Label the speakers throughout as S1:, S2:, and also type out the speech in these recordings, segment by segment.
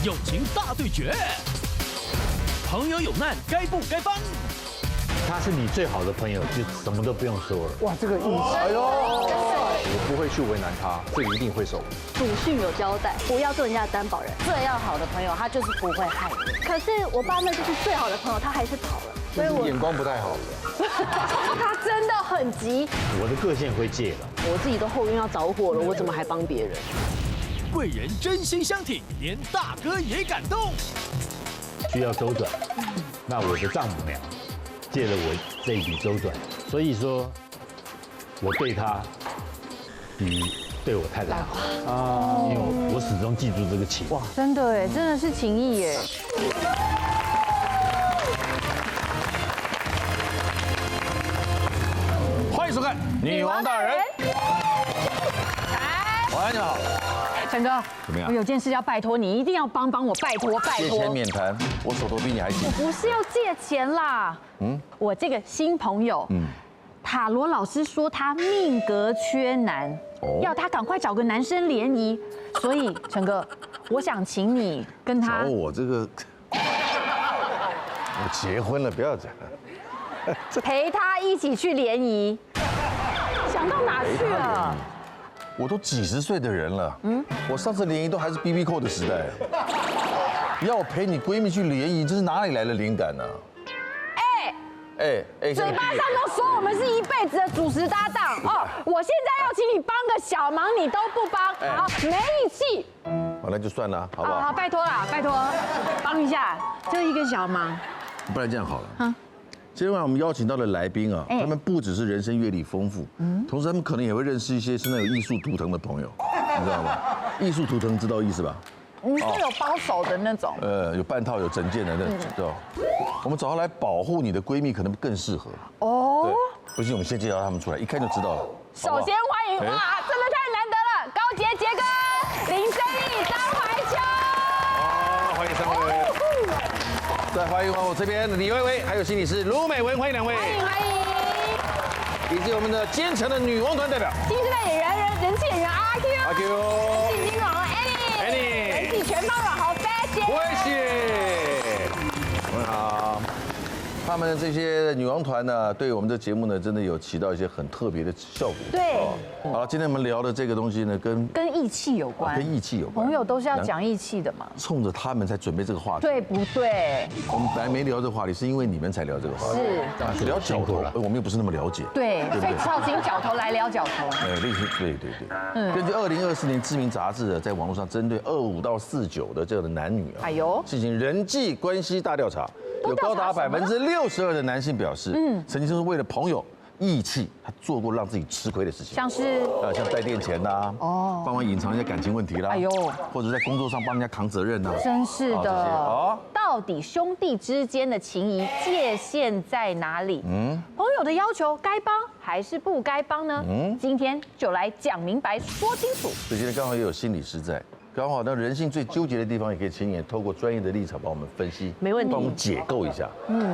S1: 友情大对决，朋友有难该不该帮？
S2: 他是你最好的朋友，就什么都不用说了。
S3: 哇，这个意思，
S4: 哎呦，我不会去为难他，这个一定会守。
S5: 祖训有交代，不要做人家的担保人。
S6: 最要好的朋友，他就是不会害你。
S5: 可是我爸那就是最好的朋友，他还是跑了，所以我
S4: 眼光不太好。
S6: 他真的很急，
S2: 我的个性会戒了。
S6: 我自己都后院要着火了，我怎么还帮别人？
S1: 贵人真心相挺，连大哥也感动。
S2: 需要周转，那我的丈母娘借了我这一笔周转，所以说，我对她比对我太太好啊，因为我始终记住这个情。哇，
S3: 真的哎，真的是情谊耶。
S4: 欢迎收看《女王大人》。晚安，你好。
S3: 陈哥，
S4: 怎么样
S3: 我有件事要拜托你，一定要帮我，拜托拜
S4: 借钱
S3: 托。
S4: 免谈，我手头比你还紧。
S3: 不是要借钱啦，我这个新朋友，塔罗老师说他命格缺男，要他赶快找个男生联谊，所以陈哥，我想请你跟他
S4: 找我这个，我结婚了，不要讲了。
S3: 陪他一起去联谊，想到哪去了？
S4: 我都几十岁的人了，我上次联谊都还是 BB 扣的时代。要我陪你闺蜜去联谊，这是哪里来的灵感呢？哎，
S3: 嘴巴上都说我们是一辈子的主持搭档哦，我现在要请你帮个小忙，你都不帮，好，没义气。
S4: 好，那就算了，好不好？
S3: 好，拜托啦，拜托，帮一下，就一个小忙。
S4: 不然这样好了。今天晚上我们邀请到的来宾啊，他们不只是人生阅历丰富，同时他们可能也会认识一些身上有艺术图腾的朋友，你知道吗？艺术图腾知道意思吧？
S3: 是有包手的那种。
S4: 有半套有整件的那种，知道？我们找他来保护你的闺蜜，可能更适合。
S3: 哦，
S4: 对，不信我们先介绍他们出来，一看就知道了。
S3: 首先欢迎哇，真的太难得了，高杰杰哥、林真丽、张怀秋。
S4: 好，欢迎三位。再欢迎我这边的李薇薇，还有心理师卢美文，欢迎两位。
S3: 欢迎欢迎。
S4: 以及我们的坚强的女王团代表，
S3: 新时代演员人气演员阿 Q，
S4: 阿 Q，
S3: 人气金软 Annie， 人气全方软豪 Fashion，
S4: 我也你好。他们这些女王团呢，对我们的节目呢，真的有起到一些很特别的效果。
S3: 对。
S4: 好了，今天我们聊的这个东西呢，跟
S3: 义气有关，
S4: 跟义气有关。
S3: 朋友都是要讲义气的嘛。
S4: 冲着他们才准备这个话题，
S3: 对不对？
S4: 我们本来没聊这个话题，是因为你们才聊这个话题。
S3: 是。
S4: 聊角头，我们又不是那么了解。
S3: 对，所以只好请角头来聊角头。
S4: 对。根据2024年知名杂志在网络上针对25到49的这样的男女啊，进行人际关系大调查，有高达62%的男性表示，曾经是为了朋友义气，他做过让自己吃亏的事情，
S3: 像是
S4: 像带电钱呐，帮忙隐藏一些感情问题啦，或者在工作上帮人家扛责任呐，
S3: 真是的。到底兄弟之间的情谊界限在哪里？朋友的要求该帮还是不该帮呢？今天就来讲明白说清楚。
S4: 所以今天刚好也有心理师在。刚好，那人性最纠结的地方，也可以请你透过专业的立场帮我们分析，
S6: 没问题，
S4: 帮我们解构一下，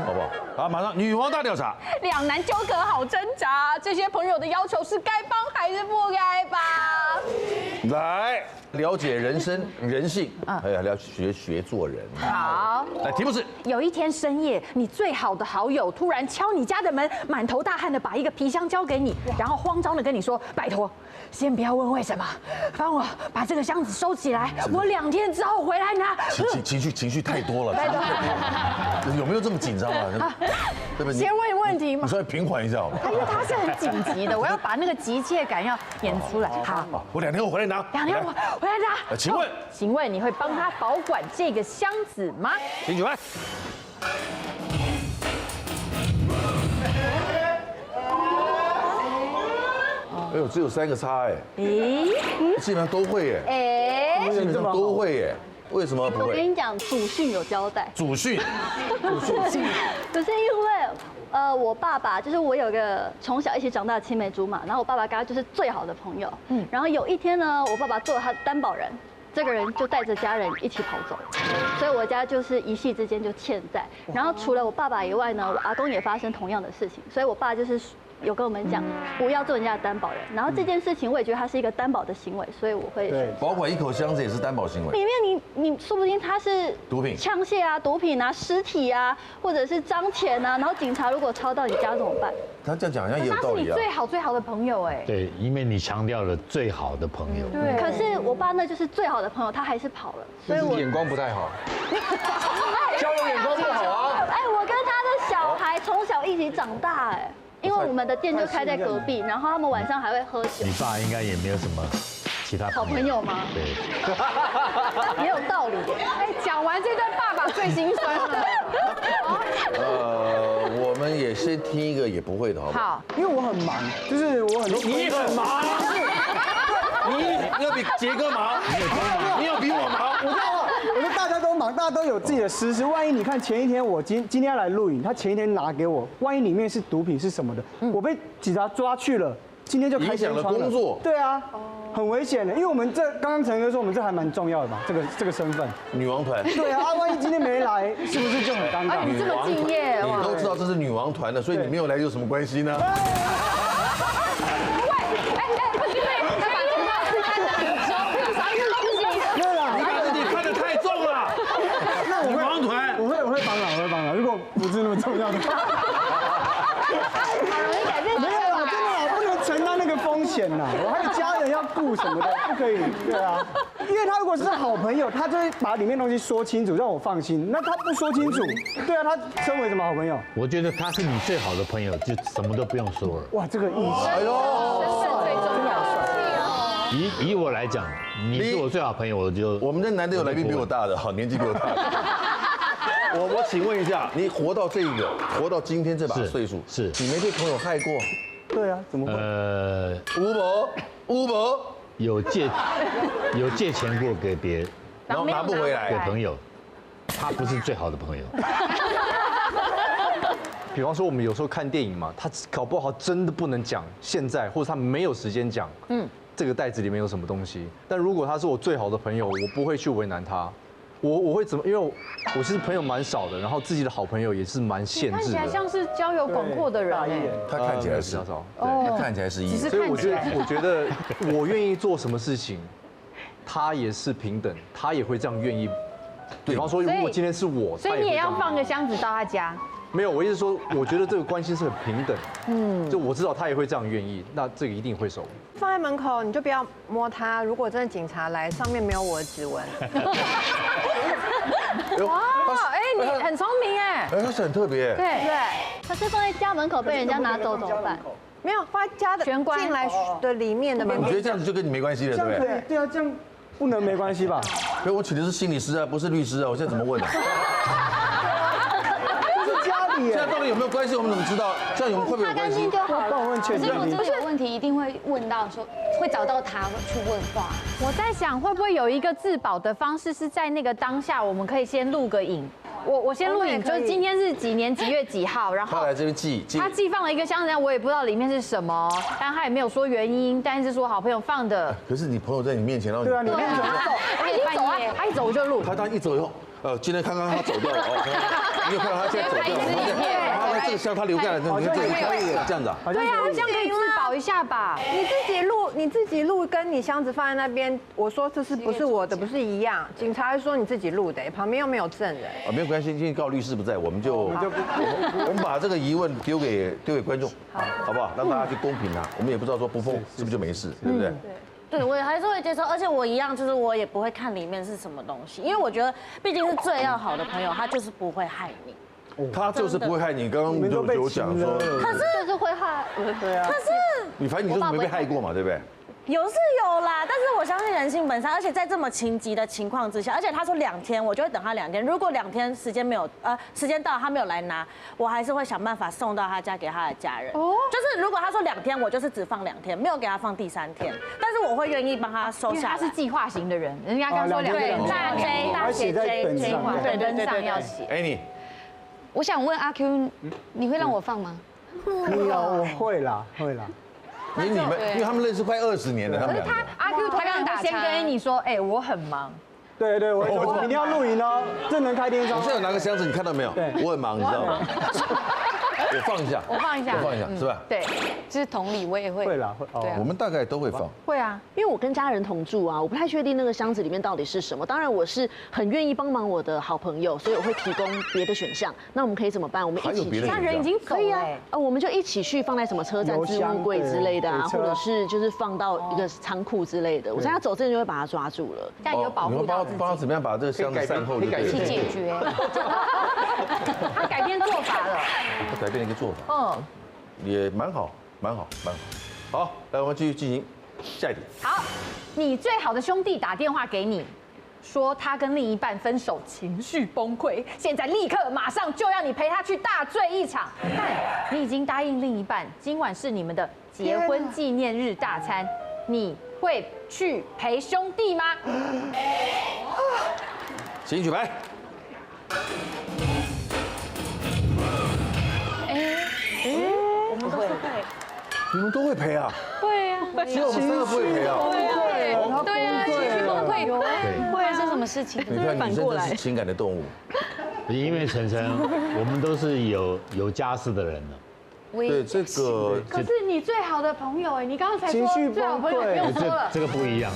S4: 好不好？好，马上女王大调查，
S3: 两难纠葛好挣扎，这些朋友的要求是该帮还是不该帮？
S4: 来了解人生人性，还要学做人。
S3: 好，
S4: 来，题目是：
S3: 有一天深夜，你最好的好友突然敲你家的门，满头大汗的把一个皮箱交给你，然后慌张的跟你说：“拜托，先不要问为什么，帮我把这个箱子收起来，我2天之后回来拿。”
S4: 情绪太多了，有没有这么紧张啊？对不对？
S3: 先问问题嘛，
S4: 你稍微平缓一下好吗？
S3: 因为他是很紧急的，我要把那个急切感要演出来。好，
S4: 我2天后回来拿。
S3: 2天后回来拿。请问你会帮他保管这个箱子吗？
S4: 请举牌。哎呦，只有3个叉哎，基本上都会哎，基本上都会哎，为什么不会？
S5: 我跟你讲，祖训有交代。
S4: 祖训，
S5: 可是因为我爸爸就是我有个从小一起长大的青梅竹马，然后我爸爸跟他就是最好的朋友。然后有一天呢，我爸爸做了他的担保人，这个人就带着家人一起跑走，所以我家就是一夕之间就欠债。然后除了我爸爸以外呢，我阿公也发生同样的事情，所以我爸就是有跟我们讲不要做人家的担保人，然后这件事情我也觉得它是一个担保的行为，所以我会
S4: 保管一口箱子也是担保行为。
S5: 里面你说不定它是
S4: 毒品、
S5: 枪械啊、毒品啊、尸体啊，或者是脏钱啊，然后警察如果抄到你家怎么办？
S4: 他这样讲好像也有道理啊。
S3: 他是你最好的朋友哎。
S2: 对，因为你强调了最好的朋友。
S3: 对。
S5: 可是我爸那就是最好的朋友，他还是跑了，所以我
S7: 眼光不太好。交友眼光不好啊！
S5: 哎，我跟他的小孩从小一起长大哎，因为我们的店就开在隔壁，然后他们晚上还会喝酒。
S2: 你爸应该也没有什么其他
S5: 好朋友吗？
S2: 对，
S5: 也有道理。
S3: 哎，讲完这段爸爸最心酸了。
S4: 我们也先听一个也不会的，好不好？
S3: 好，
S8: 因为我很忙，就是我很多。
S7: 你很忙，你要比杰哥忙，你要比我忙。
S8: 我说大家都忙，大家都有自己的私事。万一你看前一天我今天要来录影，他前一天拿给我，万一里面是毒品是什么的，我被警察抓去了，今天就开天窗了。
S4: 影响了工作。
S8: 对啊，很危险的，因为我们这刚刚陈哥说我们这还蛮重要的吧，这个身份。
S4: 女王团。
S8: 对啊，万一今天没来，是不是就很尴尬？
S3: 你这么敬业，
S4: 你都知道这是女王团的，所以你没有来有什么关系呢？
S8: 我会帮了。如果不是那么重要的话，没有啦，真的不能承担那个风险啦。我还有家人要顾什么的，不可以。对啊，因为他如果是好朋友，他就会把里面东西说清楚，让我放心。那他不说清楚，对啊，他身为什么好朋友？
S2: 我觉得他是你最好的朋友，就什么都不用说了。
S8: 哇，这个意思。
S4: 哎呦，
S3: 身份最重要。
S2: 以我来讲，你是我最好朋友，
S4: 我们这难得有来宾比我大的，好年纪比我大的。我请问一下，你活到今天这把岁数，
S2: 是
S4: 你没被朋友害过？
S8: 对啊，怎么会？
S4: 乌伯
S2: 有借钱过给别人，
S4: 然后拿不回来
S2: 给朋友，他不是最好的朋友。
S7: 比方说我们有时候看电影嘛，他搞不好真的不能讲现在，或者他没有时间讲，这个袋子里面有什么东西。但如果他是我最好的朋友，我不会去为难他。我会怎么？因为我其实朋友蛮少的，然后自己的好朋友也是蛮限制的。看
S3: 起来像是交友广阔的人哎。
S4: 他看起来是少，对，他看起来是一。
S7: 所以我觉得我愿意做什么事情，他也是平等，他也会这样愿意。比方说，如果今天是我，
S3: 所以你也要放个箱子到他家。
S7: 没有，我意思说，我觉得这个关系是很平等。就我知道他也会这样愿意，那这个一定会熟。
S6: 放在门口你就不要摸它，如果真的警察来，上面没有我的指纹。
S3: 哇，哎，你很聪明哎。
S4: 哎，他是很特别。
S3: 对。
S5: 可是放在家门口被人家拿走怎么办？
S6: 没有，放在家的
S3: 玄关
S6: 进来的里面的门。
S4: 你觉得这样子就跟你没关系了，对不对？
S8: 对啊，这样不能没关系吧？
S4: 所以我请的是心理师啊，不是律师啊，我现在怎么问啊？现在到底有没有关系？我们怎么知道？这样会不会有关系？
S8: 帮我问确定。
S9: 可是我这个有问题一定会问到，说会找到他去问话。
S3: 我在想，会不会有一个自保的方式，是在那个当下，我们可以先录个影。我先录影，就是今天是几年几月几号，然后
S4: 他来这边寄，
S3: 他寄放了一个箱子，我也不知道里面是什么，但他也没有说原因，但是说好朋友放的。
S4: 可是你朋友在你面前，然后
S8: 对啊，你
S3: 他一走啊，他一走我就录。
S4: 他一走以后，今天看看他走掉了哦，你有看到他现在走掉了？他这个箱他留下来，你看这个这样子啊？
S3: 对啊，这样可以自保一下吧？
S6: 你自己录，跟你箱子放在那边，我说这是不是我的，不是一样？警察说你自己录的，旁边又没有证人。
S4: 没有关系，今天告律师不在，我们把这个疑问丢给观众，好不好？让大家去公平啊，我们也不知道说不碰是不是就没事，对不对？
S9: 对，我还是会接受，而且我一样，就是我也不会看里面是什么东西，因为我觉得毕竟是最要好的朋友，他就是不会害你。
S4: 他就是不会害你，刚刚就有讲说，
S5: 可是就是会害，
S8: 对啊。
S9: 可是
S4: 你反正你就是没被害过嘛，对不对？
S9: 有是有啦，但是我相信人性本善，而且在这么情急的情况之下，而且他说2天，我就会等他2天。如果2天时间没有，时间到他没有来拿，我还是会想办法送到他家给他的家人。哦，就是如果他说2天，我就是只放2天，没有给他放第3天，但是我会愿意帮他收下来。
S3: 他是计划型的人，人家刚说2天，大 J 大写 J 计划，对，本上要写。
S4: 哎你，
S9: 我想问阿 Q， 你会让我放吗？
S8: 我会啦。
S4: 你们，因为他们认识快20年了，他们两个。
S3: 阿 Q 他刚刚先跟你说，哎，我很忙。
S8: 对，我明天要录影哦，这能开天窗。
S4: 我现在有拿个箱子，你看到没有？
S8: 对，
S4: 我很忙，你知道吗？我放一下，
S3: 我放一下，
S4: 是吧？
S3: 对，
S10: 就是同理，我也会。
S8: 会啦，会。
S10: 对啊
S4: 我们大概都会放。
S3: 会啊，
S11: 因为我跟家人同住啊，我不太确定那个箱子里面到底是什么。当然，我是很愿意帮忙我的好朋友，所以我会提供别的选项。那我们可以怎么办？我们一起去。
S3: 家人已经
S11: 可以啊，我们就一起去放在什么车站置物柜之类的啊，或者是就是放到一个仓库之类的。我在他走之前就会把他抓住了。
S3: 这样有保护到自己。
S4: 帮他怎么样把这个箱子善后就对了。
S3: 去解决。他改变做法了。
S4: 他改变了一个做法。也蛮好。好，来我们继续进行下一题。
S3: 好，你最好的兄弟打电话给你，说他跟另一半分手，情绪崩溃，现在立刻马上就要你陪他去大醉一场。但你已经答应另一半，今晚是你们的结婚纪念日大餐，你会去陪兄弟吗？
S4: 请举牌。
S9: 我们都是会。
S4: 你们都会陪啊？
S10: 会啊，
S4: 只有我们3个不会陪啊。
S10: 对啊，情绪崩溃会是什么事情？
S4: 你看女生真是情感的动物。
S2: 因为晨晨，我们都是有家室的人了。
S4: 对这个，
S3: 可是你最好的朋友哎，你刚刚才说最好朋友不用说了，
S2: 这个不一样。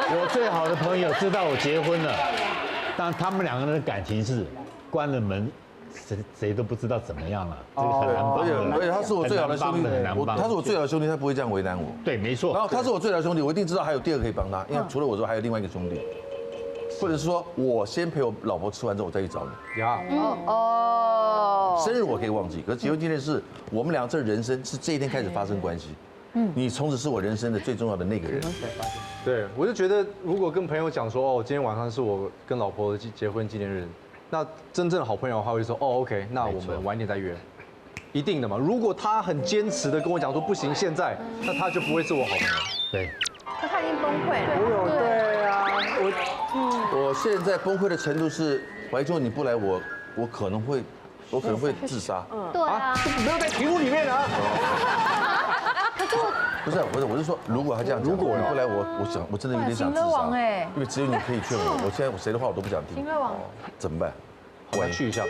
S2: 我最好的朋友知道我结婚了，但他们2个人的感情是关了门。谁都不知道怎么样了，这个很难帮。
S4: 而且他是我最好的兄弟，他是我最好的兄弟，他不会这样为难我。
S2: 对，没错。
S4: 然后他是我最好的兄弟，我一定知道还有第2个可以帮他，因为除了我之外还有另外一个兄弟，或者是说我先陪我老婆吃完之后我再去找你。
S7: 呀，
S4: 生日我可以忘记，可是结婚纪念日，我们俩这人生是这一天开始发生关系。你从此是我人生的最重要的那个人。
S7: 对，我就觉得如果跟朋友讲说，哦，今天晚上是我跟老婆的结婚纪念日。那真正的好朋友的话会说，哦 ，OK， 那我们晚一点再约，一定的嘛。如果他很坚持的跟我讲说不行，现在，那他就不会是我好朋友。
S2: 对，
S3: 那他已经崩溃了。
S8: 对啊，
S4: 我现在崩溃的程度是，怀旧你不来，我可能会自杀。
S5: 对啊，
S7: 没有在题目里面啊。
S4: 不是，我是说，如果他这样讲，如果你不来，我真的有点想自杀，因为只有你可以劝我，我现在谁的话我都不想听。
S3: 情乐王
S4: 怎么办？
S7: 我来去一下吧。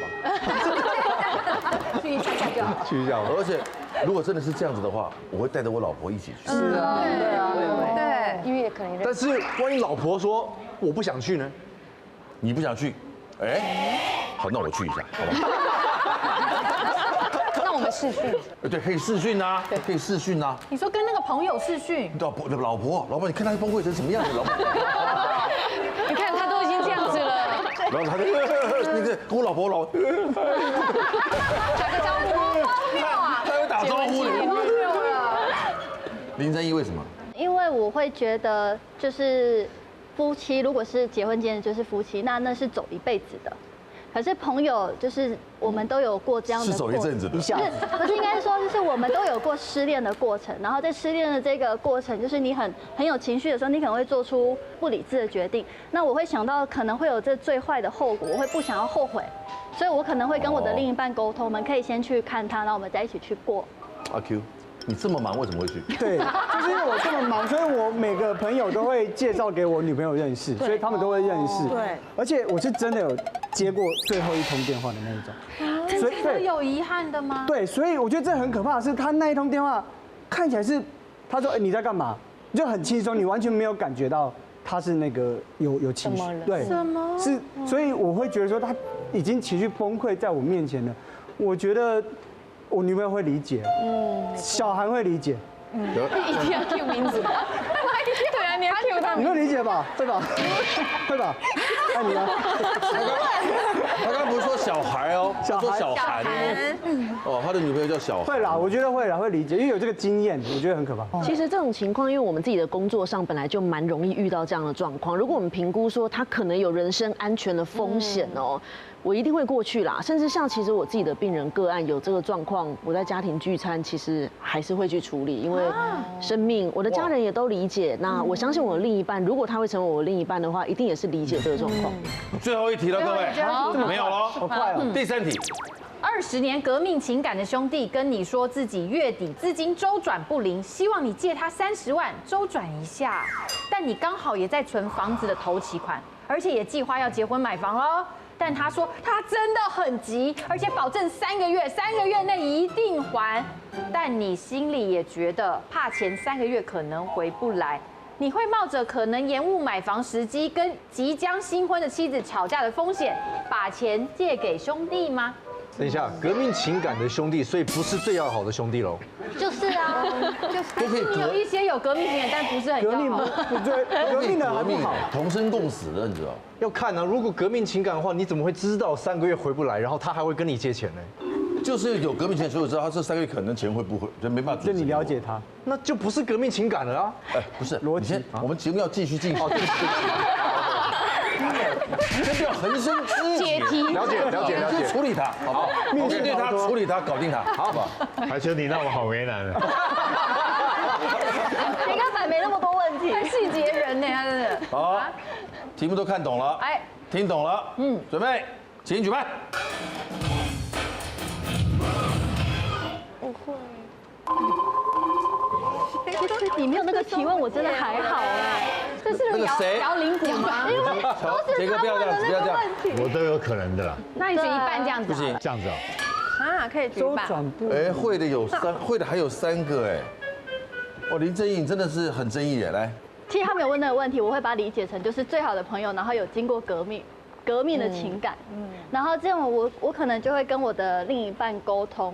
S3: 去一下就好。
S7: 去一下吧。
S4: 而且，如果真的是这样子的话，我会带着我老婆一起去。
S8: 是啊，
S3: 对，
S10: 因为也可能。
S7: 但是万一老婆说我不想去呢？
S4: 你不想去？哎，好，那我去一下，好吧？
S10: 那我们视讯。
S4: 对，可以视讯啊，可以视讯啊。
S3: 你说跟那个朋友视讯？
S4: 老婆，你看他崩溃成什么样子？老婆，
S10: 你看他都已经这样子了。
S4: 然后他那个跟我老婆
S10: 打个招呼，
S4: 他会打招呼的。林真一为什么？
S5: 因为我会觉得就是夫妻如果是结婚纪念就是夫妻，那是走一辈子的。可是朋友就是我们都有过这样的
S4: 是走一阵子的，
S5: 不是应该说就是我们都有过失恋的过程，然后在失恋的这个过程，就是你很有情绪的时候，你可能会做出不理智的决定。那我会想到可能会有这最坏的后果，我会不想要后悔，所以我可能会跟我的另一半沟通，我们可以先去看他，然后我们再一起去过。
S4: 阿 Q。你这么忙，为什么会去？
S8: 对，就是因为我这么忙，所以我每个朋友都会介绍给我女朋友认识，所以他们都会认识。
S9: 对，
S8: 而且我是真的有接过最后一通电话的那一种。
S3: 所以真的有遗憾的吗？
S8: 对，所以我觉得这很可怕的是，他那一通电话看起来是，他说你在干嘛，就很轻松，你完全没有感觉到他是那个有情绪。对，
S3: 什么？
S8: 是，所以我会觉得说他已经情绪崩溃在我面前了，我觉得。我女朋友会理解，小韩会理解，
S10: 一定要 Q 名字，对啊，你要 Q 他，
S8: 你会理解吧？会吧？会吧？那你呢？
S4: 他刚刚不是说小孩哦，他说小韩哦，他的女朋友叫小韩。
S8: 会啦，我觉得会啦，会理解，因为有这个经验，我觉得很可怕。
S11: 其实这种情况，因为我们自己的工作上本来就蛮容易遇到这样的状况，如果我们评估说他可能有人身安全的风险哦。我一定会过去啦，甚至像其实我自己的病人个案有这个状况，我在家庭聚餐其实还是会去处理，因为生命，我的家人也都理解。那我相信我的另一半，如果他会成为我另一半的话，一定也是理解这个状况。
S4: 最后一题了，各位，没有了，
S8: 好快哦。
S4: 第3题
S3: ，20年革命情感的兄弟跟你说自己月底资金周转不灵，希望你借他30万周转一下，但你刚好也在存房子的头期款。而且也计划要结婚买房喽。但他说他真的很急，而且保证3个月内一定还。但你心里也觉得怕前3个月可能回不来，你会冒着可能延误买房时机跟即将新婚的妻子吵架的风险，把钱借给兄弟吗？
S7: 等一下，革命情感的兄弟，所以不是最要好的兄弟喽？
S3: 就是啊，就是有一些有革命情感，但不是很要好。
S8: 革命的
S4: 革命同生共死的，你知道？
S7: 要看啊，如果革命情感的话，你怎么会知道3个月回不来，然后他还会跟你借钱呢？
S4: 就是有革命情感，所以我知道他这3个月可能钱会不回，就没办法。
S8: 就你了解他，
S7: 那就不是革命情感了啊！
S4: 哎，不是，
S8: 逻辑，
S4: 我们节目要继续进行。先不要横生枝节，
S7: 了解，
S4: 就处理他，好不好？面对他，处理他，搞定他，好不好？
S2: 还求你让我好为难了。
S5: 你看反没那么多问题，
S3: 细节人呢，他真的。
S4: 好，题目都看懂了，
S3: 哎，
S4: 听懂了，准备，请举办。
S5: 我会。其实你没有那个提问，我真的还好哎。
S3: 这是摇铃鼓吗？
S5: 因为都是他问的那个问题，
S2: 我都有可能的啦。
S3: 那你举一半这样子，
S4: 不行，
S2: 这样子哦。
S6: 啊，可以举办。
S4: 哎，会的还有3个哎。哦，林正义，你真的是很正义耶，来。
S5: 其实他没有问那个问题，我会把它理解成就是最好的朋友，然后有经过革命的情感，然后这样我可能就会跟我的另一半沟通，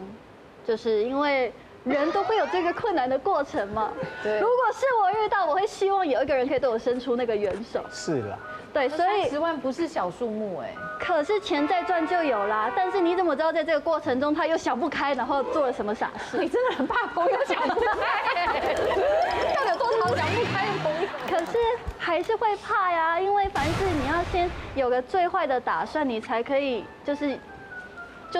S5: 就是因为人都会有这个困难的过程嘛。对，如果是我遇到，我会希望有一个人可以对我伸出那个援手。
S8: 是啦。
S5: 对，所以
S3: 10万不是小数目哎。
S5: 可是钱再赚就有啦，但是你怎么知道在这个过程中他又想不开，然后做了什么傻事？
S3: 你真的很怕朋友想不开，到底有多少想不开的朋友？
S5: 可是还是会怕呀，因为凡事你要先有个最坏的打算，你才可以就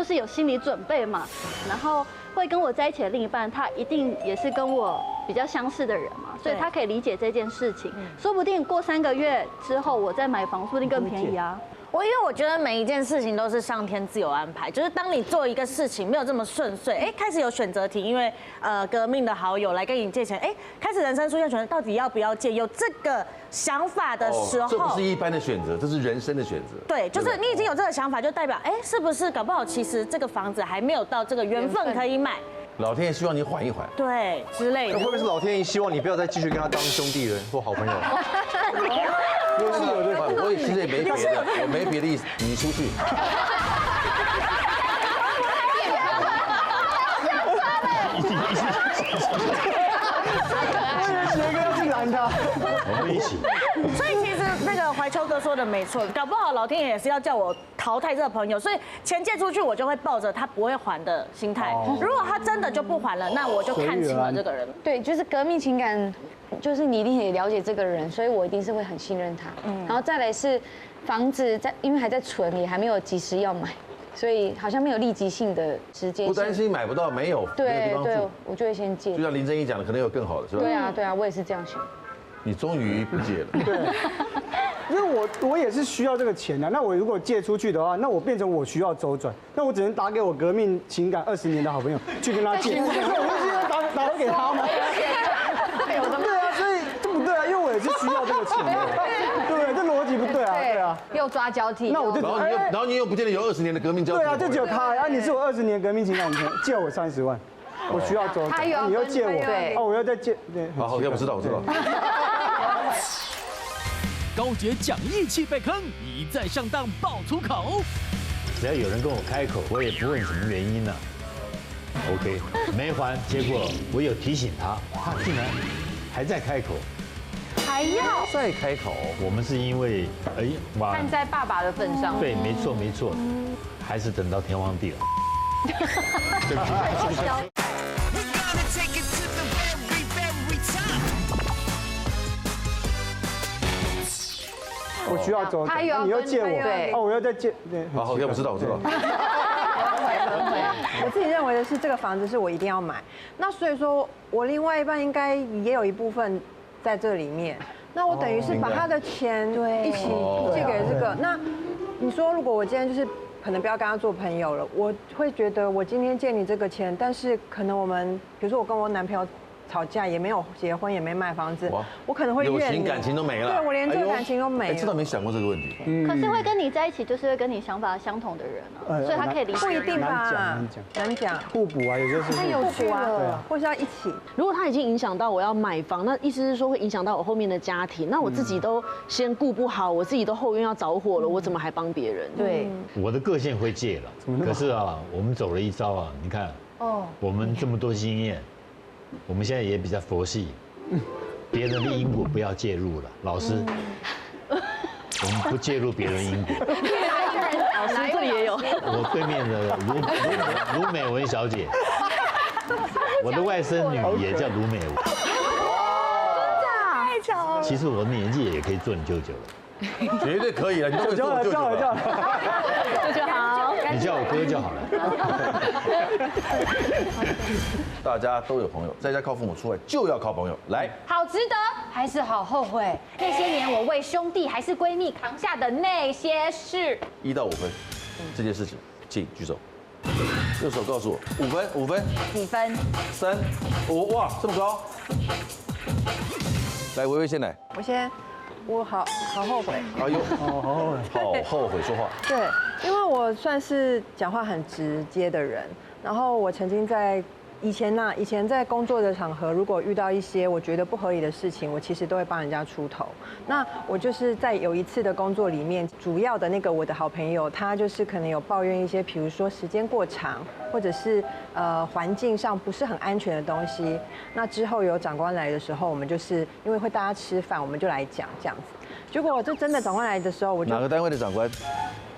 S5: 是有心理准备嘛。然后会跟我在一起的另一半，他一定也是跟我比较相似的人嘛，所以他可以理解这件事情。说不定过3个月之后，我再买房，说不定更便宜啊。
S9: 因为我觉得每一件事情都是上天自有安排，就是当你做一个事情没有这么顺遂，开始有选择题，因为革命的好友来跟你借钱，开始人生出现选择，到底要不要借？有这个想法的时候，
S4: 这不是一般的选择，这是人生的选择。
S9: 对，就是你已经有这个想法，就代表是不是搞不好其实这个房子还没有到这个缘分可以买。
S4: 老天爷希望你缓一缓，
S9: 对之类的。
S7: 会不会是老天爷希望你不要再继续跟他当兄弟人或好朋友？
S4: 我也其实也没别的，我没别的意思，你出去。
S8: 杰哥要去拦他，
S2: 我们一起。
S9: 所以其实那个怀秋哥说的没错，搞不好老天爷也是要叫我淘汰这个朋友，所以钱借出去我就会抱着他不会还的心态。如果他真的就不还了，那我就看清了这个人。
S10: 对，就是革命情感，就是你一定也了解这个人，所以我一定是会很信任他。然后再来是房子因为还在存，也还没有及时要买。所以好像没有立即性的时间，
S4: 不担心买不到，没有
S10: 对，我就会先借。
S4: 就像林正英讲的，可能有更好的，是吧？
S10: 对啊，我也是这样想。
S4: 你终于不借了，
S8: 对，因为我也是需要这个钱的。那我如果借出去的话，那我变成我需要周转，那我只能打给我革命情感20年的好朋友去跟他借，我就是打给他吗？对啊，所以这不对啊，因为我也是需要这个钱的，对不对？这逻辑不对啊，对啊，
S3: 又抓交替，
S4: 那我就然后你又不见得有20年的革命交替，
S8: 对啊，就只有他啊，你是我20年革命情感，你借我30万。我需要周转，你又借我，
S3: 对，
S8: 我要再借，对。
S4: 好，我知道。
S1: 高捷讲义气被坑，一再上当爆粗口。
S2: 只要有人跟我开口，我也不问什么原因呢。OK， 没还，结果我有提醒他，他竟然还在开口，
S3: 还要
S4: 再开口。
S2: 我们是因为
S3: 看在爸爸的份上，
S2: 对，没错，还是等到天荒地老。对不起。
S8: 我需要周转，你又借我，我要再借，对。
S4: 好，我知道。
S6: 我自己认为的是，这个房子是我一定要买，那所以说我另外一半应该也有一部分在这里面，那我等于是把他的钱一起借给这个。那你说，如果我今天就是可能不要跟他做朋友了，我会觉得我今天借你这个钱，但是可能我们比如说我跟我男朋友吵架，也没有结婚，也没买房子，我可能会怨你，
S4: 感情都没了。
S6: 对，我连这个感情都没了。
S4: 真的没想过这个问题。
S5: 可是会跟你在一起，就是会跟你想法相同的人啊，所以他可以理解。
S6: 不一定吧？难讲，
S8: 互补啊，有些是
S6: 太有趣啊，或是要一起。
S11: 如果他已经影响到我要买房，那意思是说会影响到我后面的家庭，那我自己都先顾不好，我自己都后院要着火了，我怎么还帮别人？
S3: 对，
S2: 我的个性会戒了，可是啊，我们走了一招啊，你看，我们这么多经验，我们现在也比较佛系，别人的因果不要介入了，老师，我们不介入别人因果。
S11: 老师这里也有，
S2: 我对面的卢美文小姐，我的外甥女也叫卢美文。
S3: 太巧了。
S2: 其实我的年纪也可以做你舅舅了。
S4: 绝对可以了，你都会做舅舅了。
S11: 舅舅好，
S2: 你叫我哥就好了。
S4: 大家都有朋友，在家靠父母，出来就要靠朋友。来，
S3: 好值得还是好后悔？那些年我为兄弟还是闺蜜扛下的那些事
S4: ，1到5分，这件事情，请举手。右手告诉我5分，
S3: 几分
S4: ？3、5，哇，这么高！来，薇薇先来。
S6: 我好后悔。
S4: 哎呦，好后悔说话。
S6: 对，因为我算是讲话很直接的人，然后我曾经在以前在工作的场合，如果遇到一些我觉得不合理的事情，我其实都会帮人家出头。那我就是在有一次的工作里面，主要的那个我的好朋友，他就是可能有抱怨一些，比如说时间过长，或者是环境上不是很安全的东西。那之后有长官来的时候，我们就是因为会大家吃饭，我们就来讲这样子。结果就真的长官来的时候，我就
S4: 哪个单位的长官？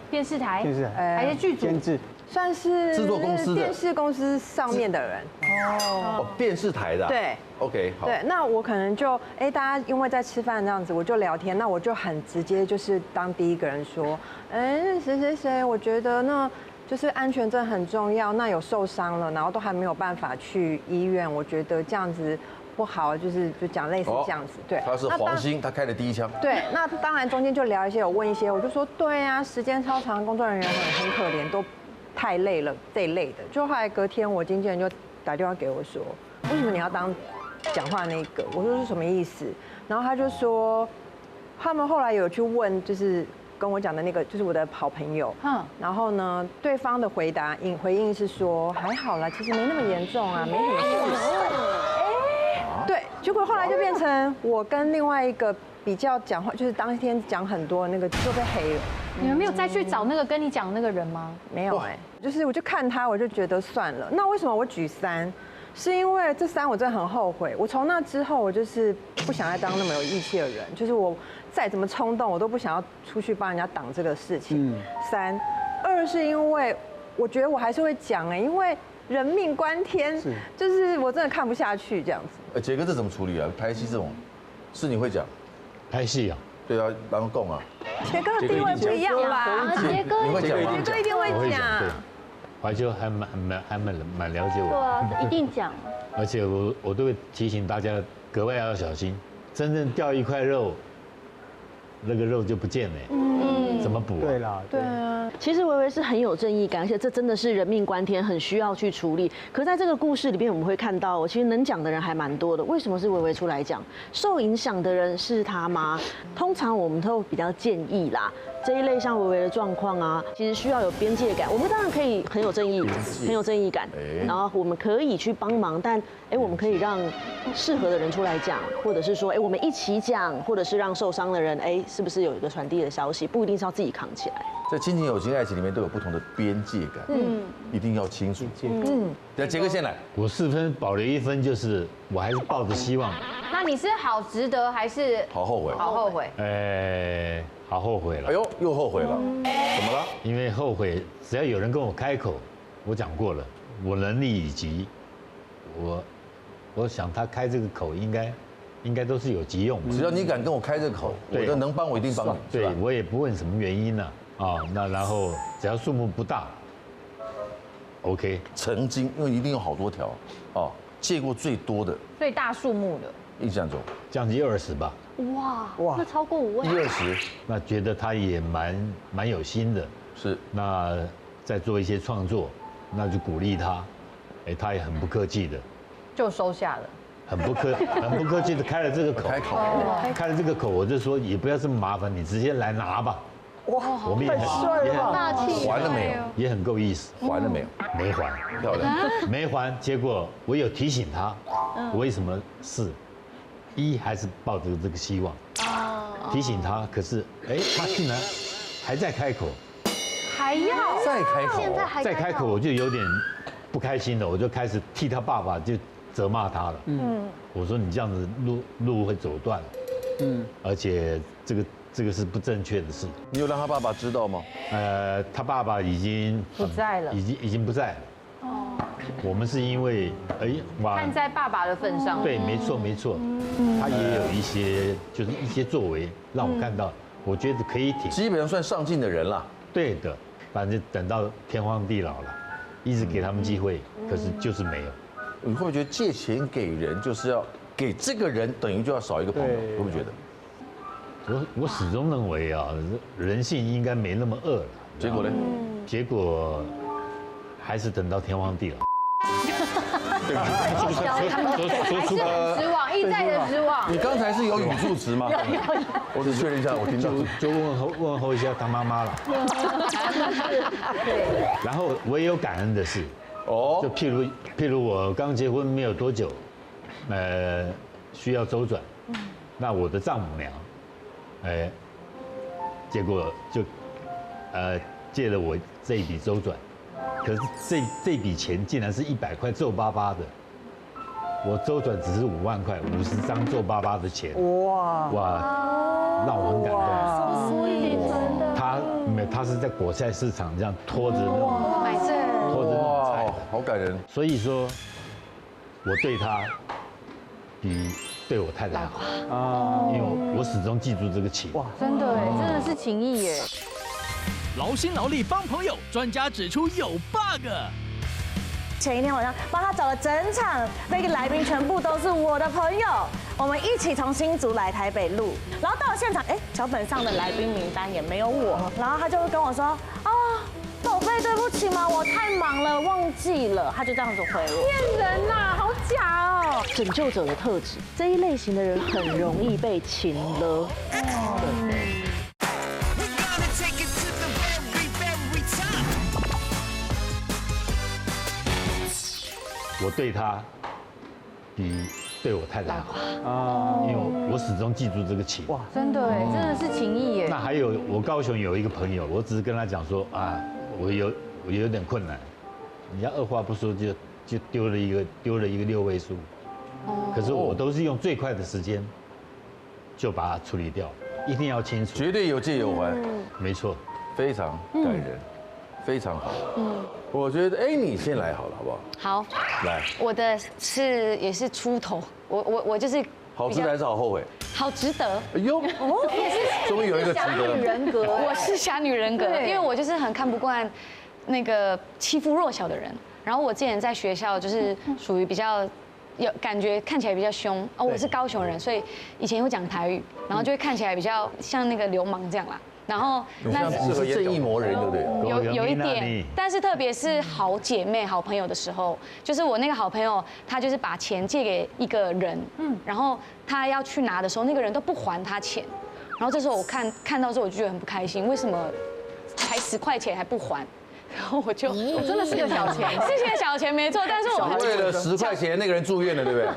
S3: 电视台，还是剧组？
S8: 监制。
S6: 算是
S4: 制作公司的
S6: 电视公司上面的人
S4: 哦，电视台的
S6: 对
S4: ，OK 好。
S6: 对，那我可能就大家因为在吃饭这样子，我就聊天，那我就很直接，就是当第一个人说，谁，我觉得那就是安全真的很重要，那有受伤了，然后都还没有办法去医院，我觉得这样子不好，就讲类似这样子，对。
S4: 他是黄兴，他开了第一枪。
S6: 对，那当然中间就聊一些，有问一些，我就说对啊，时间超长，工作人员很可怜，都太累了这一类的。就后来隔天，我经纪人就打电话给我说，为什么你要当讲话那个？我说是什么意思？然后他就说，他们后来有去问，就是跟我讲的那个，就是我的好朋友。然后呢，对方的回应是说，还好啦，其实没那么严重啊，没什么事。对，结果后来就变成我跟另外一个比较讲话，就是当天讲很多那个就被黑了。
S3: 你们没有再去找那个跟你讲那个人吗？
S6: 没有就是我就看他，我就觉得算了。那为什么我举3？是因为这3我真的很后悔。我从那之后，我就是不想再当那么有义气的人，就是我再怎么冲动，我都不想要出去帮人家挡这个事情。3、2是因为我觉得我还是会讲因为人命关天，就是我真的看不下去这样子。
S4: 杰哥这怎么处理啊？拍戏这种事你会讲？
S2: 拍戏啊？
S4: 对啊，然后供啊。
S6: 杰哥的地位不一样吧？
S4: 杰哥你会讲吗？
S6: 杰哥一定会讲。
S2: 怀秋还蛮了解我。
S5: 对啊，一定讲。
S2: 而且我都会提醒大家格外要小心，真正掉一块肉，那个肉就不见了。怎么补？
S8: 对啦，
S6: 对啊。
S11: 其实维维是很有正义感，而且这真的是人命关天，很需要去处理。可在这个故事里面，我们会看到，其实能讲的人还蛮多的。为什么是维维出来讲？受影响的人是他吗？通常我们都比较建议啦，这一类像维维的状况啊，其实需要有边界感。我们当然可以很有正义，很有正义感，然后我们可以去帮忙，但我们可以让适合的人出来讲，或者是说我们一起讲，或者是让受伤的人是不是有一个传递的消息，不一定是要自己扛起来。
S4: 在亲情、友情、爱情里面都有不同的边界感，一定要清楚。那杰哥先来，
S2: 我4分保留1分，就是我还是抱着希望。
S3: 那你是好值得还是
S4: 好后悔？
S3: 好后悔。
S2: 好后悔了。
S4: 哎呦，又后悔了，怎么了？
S2: 因为后悔，只要有人跟我开口，我讲过了，我能力以及我想他开这个口应该都是有急用。
S4: 只要你敢跟我开这个口，我就能帮我一定帮你。
S2: 对，我也不问什么原因呢。那然后只要数目不大 ，OK。
S4: 曾经因为一定有好多条借过最多的
S3: 最大数目的
S4: 印象中
S2: 降级20吧。
S5: 哇，那超过5万。
S4: 120，
S2: 那觉得他也蛮有心的，
S4: 是。
S2: 那在做一些创作，那就鼓励他，他也很不客气的，
S3: 就收下了。
S2: 很不客气的开了这个口，开了这个口，我就说也不要这么麻烦，你直接来拿吧。哇，我们也很
S4: 还了没有？
S2: 也很够意思，
S4: 还了没有？
S2: 没还，
S4: 漂亮，
S2: 没还。结果我有提醒他，为什么是，还是抱着这个希望，提醒他，可是他竟然还在开口，
S3: 还要
S4: 再开口，
S2: 再开口，我就有点不开心了，我就开始替他爸爸就责骂他了。我说你这样子路会走断，而且这个是不正确的事。
S4: 你有让他爸爸知道吗？
S2: 他爸爸已经
S3: 不在了，
S2: 已经不在了。我们是因为
S3: 看在爸爸的份上，
S2: 对，没错，他也有一些作为让我看到，我觉得可以挺，
S4: 基本上算上进的人了。
S2: 对的，反正等到天荒地老了，一直给他们机会，可是就是没有。
S4: 你会不会觉得借钱给人就是要给这个人，等于就要少一个朋友？会不会觉得？
S2: 我始终认为啊，人性应该没那么恶了。
S4: 结果呢？
S2: 结果还是等到天荒地老。
S3: 还是很失望，一再的失望。
S4: 你刚才是有语助词吗？我只确认一下，我听到
S2: 就问候一下他妈妈了。然后我也有感恩的事，就譬如我刚结婚没有多久，需要周转，那我的丈母娘。结果就借了我这一笔周转，可是这笔钱竟然是100块皱巴巴的，我周转只是5万块，50张皱巴巴的钱，哇，让我很感动。他是在果菜市场这样拖着那种
S3: 买菜，
S2: 拖着那种菜，
S4: 好感人。
S2: 所以说，我对他比对我太太好因为我始终记住这个情。哇，
S3: 真的真的是情谊耶。
S1: 劳心劳力帮朋友，专家指出有 bug。
S9: 前一天晚上帮他找了整场，那个来宾全部都是我的朋友，我们一起从新竹来台北录，然后到了现场，脚本上的来宾名单也没有我，然后他就会跟我说，宝贝，对不起嘛，我太忙了，忘记了，他就这样子回我。
S3: 骗人呐，好假哦！
S11: 拯救者的特质，这一类型的人很容易被情勒。
S2: 我对他比对我太太好因为我始终记住这个情。哇，
S3: 真的真的是情谊耶。
S2: 那还有我高雄有一个朋友，我只是跟他讲说我有点困难，人家二话不说就丢了一个6位数，可是我都是用最快的时间就把它处理掉，一定要清楚，
S4: 绝对有借有还，
S2: 没错，
S4: 非常感人，非常好。我觉得你先来好了，好不好？
S10: 好，
S4: 来，
S10: 我的也是出头，我就是
S4: 好值得还是好后悔？
S10: 好值得。
S4: 哎呦，终于有一个值得。
S3: 人格，
S10: 我是侠女人格，因为我就是很看不惯那个欺负弱小的人。然后我之前在学校就是属于比较有感觉，看起来比较凶我是高雄人，所以以前会讲台语，然后就会看起来比较像那个流氓这样啦。然后
S4: 那是正义魔人，对不对？
S10: 有一点，但是特别是好姐妹、好朋友的时候，就是我那个好朋友，他就是把钱借给一个人，然后他要去拿的时候，那个人都不还他钱，然后这时候我看到之后我就觉得很不开心，为什么才10块钱还不还？然后我就
S3: 真的是个小钱，
S10: 是个小钱没错，但是我
S4: 为了10块钱那个人住院了，对不对？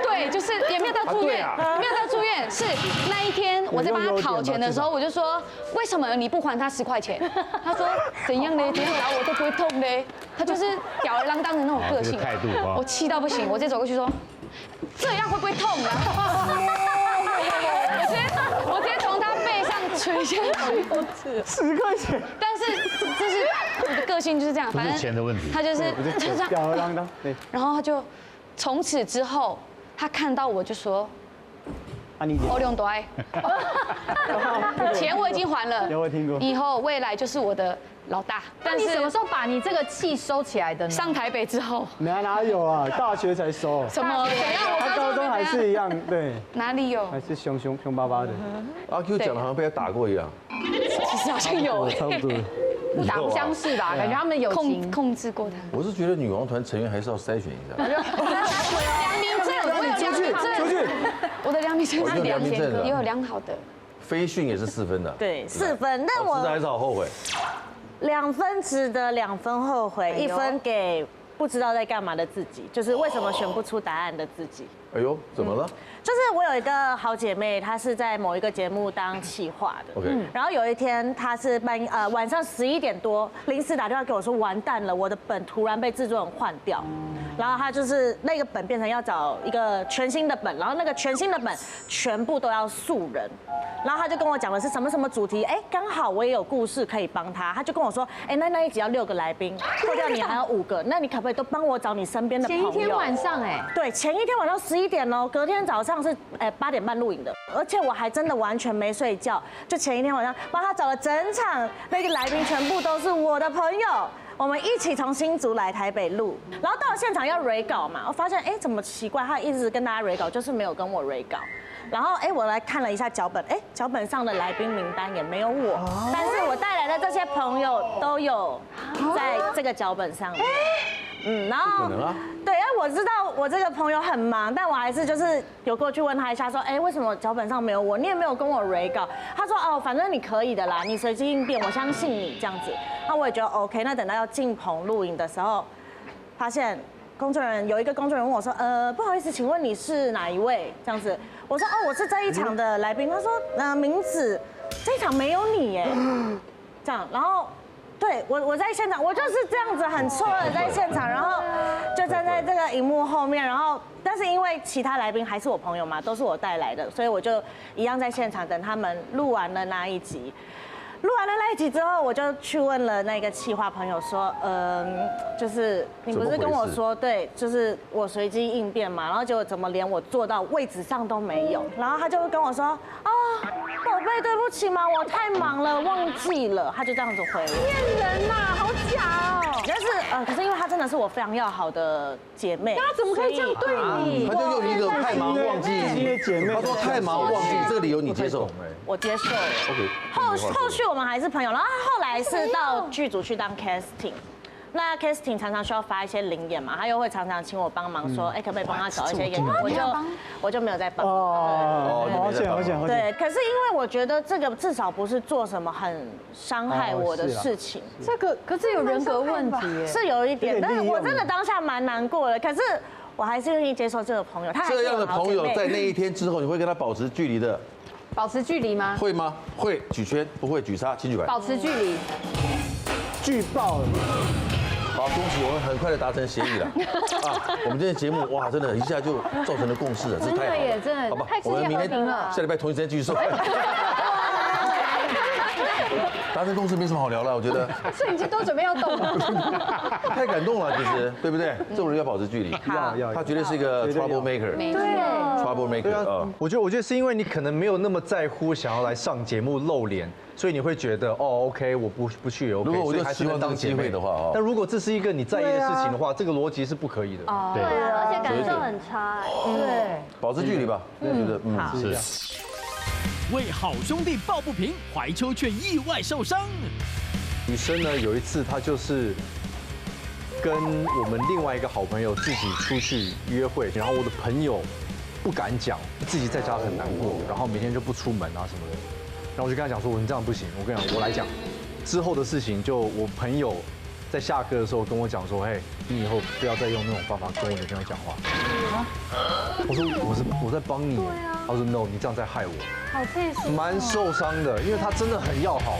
S10: 对，就是也没有到住院，没有到住院，是那一天我在帮他讨钱的时候，我就说为什么你不还他10块钱？他说怎样呢？怎样打我都不会痛的，他就是吊儿郎当的那种个性，我气到不行，我直接走过去说这样会不会痛啊？我直接从他背上捶下去
S8: ，10块钱。
S10: 但是这是我的个性就是这样，反正
S2: 钱的问题，
S10: 他就是
S8: 吊儿郎当，对。
S10: 然后他就从此之后，他看到我就说，欧良多爱，钱我已经还了，
S8: 有我听过，
S10: 以后未来就是我的老大。
S3: 那你什么时候把你这个气收起来的呢？
S10: 上台北之后，
S8: 哪有啊？大学才收。
S10: 什么？
S8: 他高中还是一样，对。
S10: 哪里有？
S8: 还是凶巴巴的。
S4: 阿 Q 讲的好像被他打过一样。
S10: 其实好像有，
S8: 差不多。
S3: 打不相识吧？感觉他们有
S10: 控制过他。
S4: 我是觉得女王团成员还是要筛选一下。
S10: 良民证，
S8: 出去。
S10: 我的良民证是
S4: 良民证
S10: 也有良好的。
S4: 飞训也是4分的。
S11: 对，4分，但我
S4: 值得还是好后悔。
S11: 2分值得，2分后悔，1分给不知道在干嘛的自己，就是为什么选不出答案的自己。
S4: 哎呦，怎么了？
S11: 就是我有一个好姐妹，她是在某一个节目当企划的。
S4: OK。
S11: 然后有一天，她是晚上11点多，临时打电话给我说，完蛋了，我的本突然被制作人换掉。然后她就是那个本变成要找一个全新的本，然后那个全新的本全部都要素人。然后她就跟我讲的是什么什么主题，哎，刚好我也有故事可以帮她。她就跟我说，哎，那一集要6个来宾，扣掉你还有5个，那你可不可以都帮我找你身边的朋友？
S3: 前一天晚上，哎，
S11: 对，前一天晚上11点哦，隔天早上是8点半录影的，而且我还真的完全没睡觉，就前一天晚上帮他找了整场那个来宾全部都是我的朋友，我们一起从新竹来台北录，然后到了现场要 re 稿嘛，我发现怎么奇怪，他一直跟大家 re 稿，就是没有跟我 re 稿。然后我来看了一下脚本，脚本上的来宾名单也没有我，但是我带来的这些朋友都有在这个脚本上面。然后
S4: 不可能啊。
S11: 对，我知道我这个朋友很忙，但我还是就是有过去问他一下，说，为什么脚本上没有我？你也没有跟我 re 稿。他说，哦，反正你可以的啦，你随机应变，我相信你这样子。那我也觉得 OK。那等到要进棚录影的时候，发现有一个工作人员问我说，不好意思，请问你是哪一位？这样子，我说，我是这一场的来宾。他说，名字这一场没有你耶，这样，然后。对我在现场，我就是这样子很错愕在现场，然后就站在这个荧幕后面，然后但是因为其他来宾还是我朋友嘛，都是我带来的，所以我就一样在现场等他们录完了那一集。录完了那一集之后，我就去问了那个企划朋友说，就是你不是跟我说，对，就是我随机应变嘛，然后结果怎么连我坐到位置上都没有，然后他就会跟我说，宝贝，对不起嘛，我太忙了，忘记了，他就这样子回我。
S3: 骗人呐，好假哦！
S11: 但是可是因为她真的是我非常要好的姐妹，
S3: 那怎么可以这样对你？
S4: 他就用一个太忙忘记
S8: 姐妹，
S4: 他说太忙忘记这个理由你接受？
S11: 我接受。
S4: OK。
S11: 后续我们还是朋友，然后后来是到剧组去当 casting。那 casting 常常需要发一些灵演嘛，他又会常常请我帮忙说，可不可以帮他找一些演员？我就没有在帮。
S8: 好险。
S11: 对，可是因为我觉得这个至少不是做什么很伤害我的事情。
S3: 这个可是有人格问题，
S11: 是有一点，但是我真的当下蛮难过的。可是我还是愿意接受这个朋友，他还是
S4: 这样的朋友在那一天之后，你会跟他保持距离的？
S3: 保持距离吗？
S4: 会吗？会举圈，不会举叉，请举牌。
S3: 保持距离。
S8: 巨爆了。
S4: 好，恭喜我们很快的达成协议了我们今天节目哇，真的一下就造成了共识了，这太好了，
S3: 真的，
S4: 好吧，我们明天下礼拜同一时间继续说。达成共识没什么好聊了，我觉得。
S3: 摄影机都准备要动了。
S4: 太感动了，其实对不对？这种人要保持距离，
S8: 要，
S4: 他绝对是一个 trouble maker，
S3: 对
S4: ，trouble maker。
S7: 我觉得是因为你可能没有那么在乎想要来上节目露脸，所以你会觉得OK， 我不去也 OK。
S4: 如果我就希望当机会的话，
S7: 但如果这是一个你在意的事情的话，这个逻辑是不可以的。
S5: 对啊，而且感受很差。
S3: 对，
S4: 保持距离吧，我觉得
S1: 是。为好兄弟抱不平，怀秋却意外受伤。
S7: 女生呢，有一次她就是跟我们另外一个好朋友自己出去约会，然后我的朋友不敢讲，自己在家很难过，然后每天就不出门啊什么的。然后我就跟他讲说，你这样不行，我跟你讲，我来讲。之后的事情就我朋友在下课的时候跟我讲说，你以后不要再用那种方法跟我女朋友讲话。我说我在帮你。他说 no， 你这样在害我。
S3: 好佩服。
S7: 蛮受伤的，因为他真的很要好。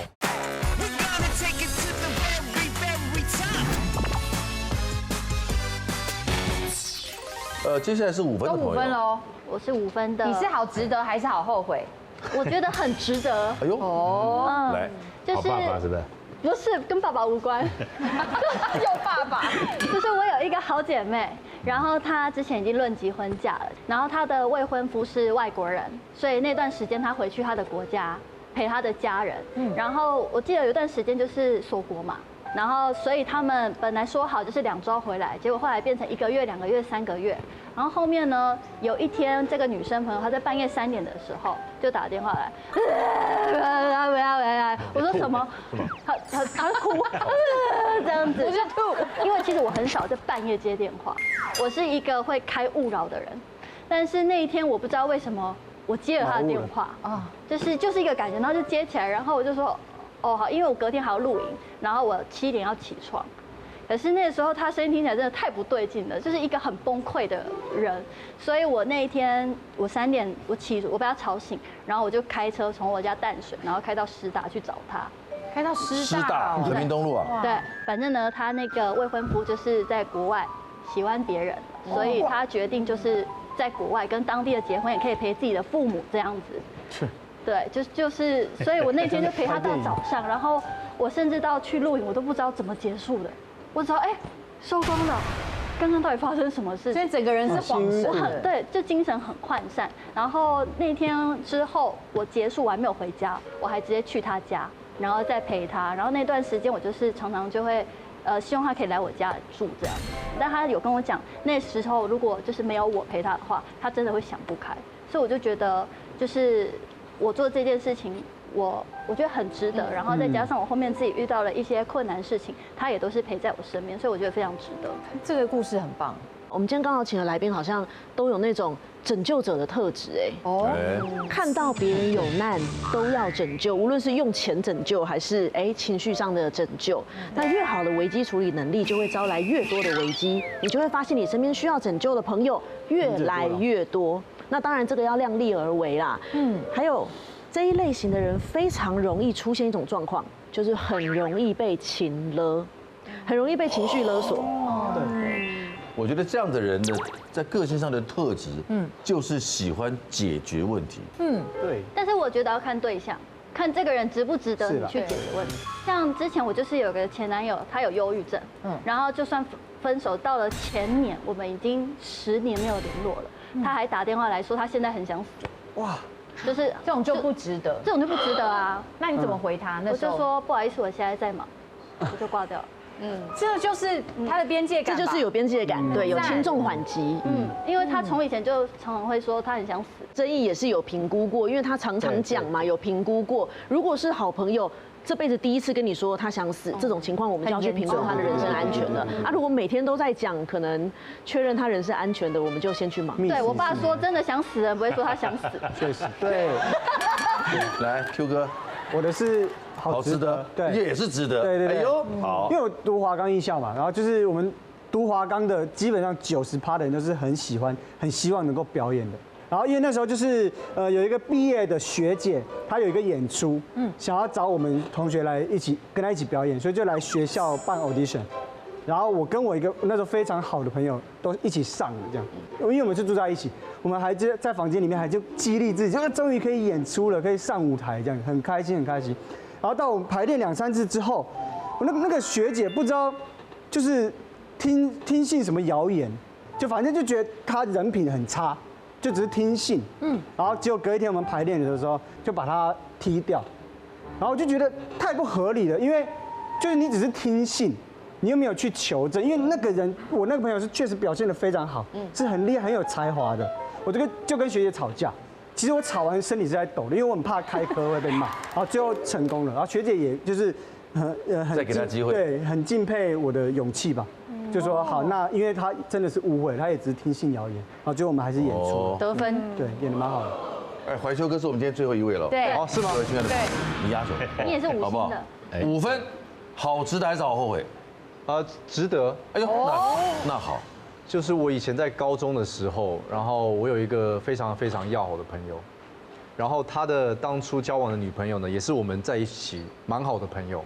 S4: 接下来是5分的朋友。
S3: 都5分喽，
S5: 我是5分的。
S3: 你是好值得还是好后悔？
S5: 我觉得很值得。
S4: 哎呦，来，
S2: 好爸爸是不是？
S5: 不是，跟爸爸无关。
S3: 又爸爸。
S5: 就是我有一个好姐妹，然后她之前已经论及婚嫁了，然后她的未婚夫是外国人，所以那段时间她回去她的国家陪她的家人。然后我记得有一段时间就是锁国嘛。然后，所以他们本来说好就是2周回来，结果后来变成1个月、2个月、3个月。然后后面呢，有一天这个女生朋友她在半夜3点的时候就打电话来，我说什么？她哭，这样子，我就吐。因为其实我很少在半夜接电话，我是一个会开勿扰的人。但是那一天我不知道为什么我接了他的电话啊，就是一个感觉，然后就接起来，然后我就说哦好，因为我隔天还要录影，然后我7点要起床。可是那时候他声音听起来真的太不对劲了，就是一个很崩溃的人，所以我那一天我3点我被他吵醒，然后我就开车从我家淡水，然后开到师大去找他，
S3: 开到师大，
S4: 和平东路啊。
S5: 对，反正呢，他那个未婚夫就是在国外喜欢别人，所以他决定就是在国外跟当地的结婚，也可以陪自己的父母这样子。
S2: 是。
S5: 对，就是，所以我那天就陪他到早上，然后我甚至到去录影，我都不知道怎么结束的。我知道，收工了，刚刚到底发生什么事情？
S3: 所以整个人是恍神的，
S5: 对，就精神很涣散。然后那天之后，我结束我还没有回家，我还直接去他家，然后再陪他。然后那段时间我就是常常就会，希望他可以来我家住这样。但他有跟我讲，那时候如果就是没有我陪他的话，他真的会想不开。所以我就觉得，就是我做这件事情。我觉得很值得，然后再加上我后面自己遇到了一些困难事情，他也都是陪在我身边，所以我觉得非常值得。
S3: 这个故事很棒。
S11: 我们今天刚好请的来宾好像都有那种拯救者的特质，看到别人有难都要拯救，无论是用钱拯救还是情绪上的拯救。那越好的危机处理能力，就会招来越多的危机，你就会发现你身边需要拯救的朋友越来越多。那当然这个要量力而为啦。还有。这一类型的人非常容易出现一种状况，就是很容易被情勒，很容易被情绪勒索。
S4: 对，我觉得这样的人的在个性上的特质，就是喜欢解决问题。
S8: 对。
S5: 但是我觉得要看对象，看这个人值不值得你去解决问题。像之前我就是有个前男友，他有忧郁症，然后就算分手到了前年，我们已经10年没有联络了，他还打电话来说他现在很想死。哇。就是
S3: 这种就不值得，
S5: 这种就不值得啊！
S3: 那你怎么回他？那时候
S5: 我就说不好意思，我现在在忙，我就挂掉了。
S3: 这就是他的边界感，
S11: 这就是有边界感，对，有轻重缓急。
S5: 因为他从以前就常常会说他很想死，
S11: 争议也是有评估过，因为他常常讲嘛，有评估过。如果是好朋友。这辈子第一次跟你说他想死，这种情况我们就要去评估他的人身安全了。如果每天都在讲，可能确认他人身安全的，我们就先去忙。
S5: 对我爸说，真的想死人不会说他想死。
S8: 确实，对。
S4: 来 ，Q 哥，
S8: 我的是好值得，
S4: 对，也是值得。
S8: 对，
S4: 哎呦，好。
S8: 因为我读华冈艺校嘛，然后就是我们读华冈的，基本上90%的人都是很喜欢、很希望能够表演的。然后因为那时候就是有一个毕业的学姐，她有一个演出，想要找我们同学来跟她一起表演，所以就来学校办 audition。然后我跟我一个那时候非常好的朋友都一起上了这样，因为我们是住在一起，我们还在房间里面还就激励自己，就终于可以演出了，可以上舞台这样，很开心很开心。然后到我们排练2、3次之后，我那个学姐不知道就是听信什么谣言，就反正就觉得她人品很差。就只是听信，然后结果隔一天我们排练的时候就把他踢掉，然后我就觉得太不合理了，因为就是你只是听信，你又没有去求证，因为那个人我那个朋友是确实表现得非常好，是很厉害很有才华的，我就跟学姐吵架，其实我吵完身体是在抖的，因为我很怕开科会被骂，然后最后成功了，然后学姐也就是
S4: 再给他机会，
S8: 对，很敬佩我的勇气吧。就说好，那因为他真的是误会，他也只是听信谣言，然后最后我们还是演出
S3: 得分，
S8: 对，演得蛮好的。
S4: 哎，怀秋哥是我们今天最后一位了，
S5: 对，
S7: 是吗？
S5: 对，
S4: 你压轴，
S5: 你也是5星的，
S4: 好不好？5分，好值得还是好后悔？
S7: 值得。
S4: 哎呦，那好，
S7: 就是我以前在高中的时候，然后我有一个非常非常要好的朋友，然后他的当初交往的女朋友呢，也是我们在一起蛮好的朋友。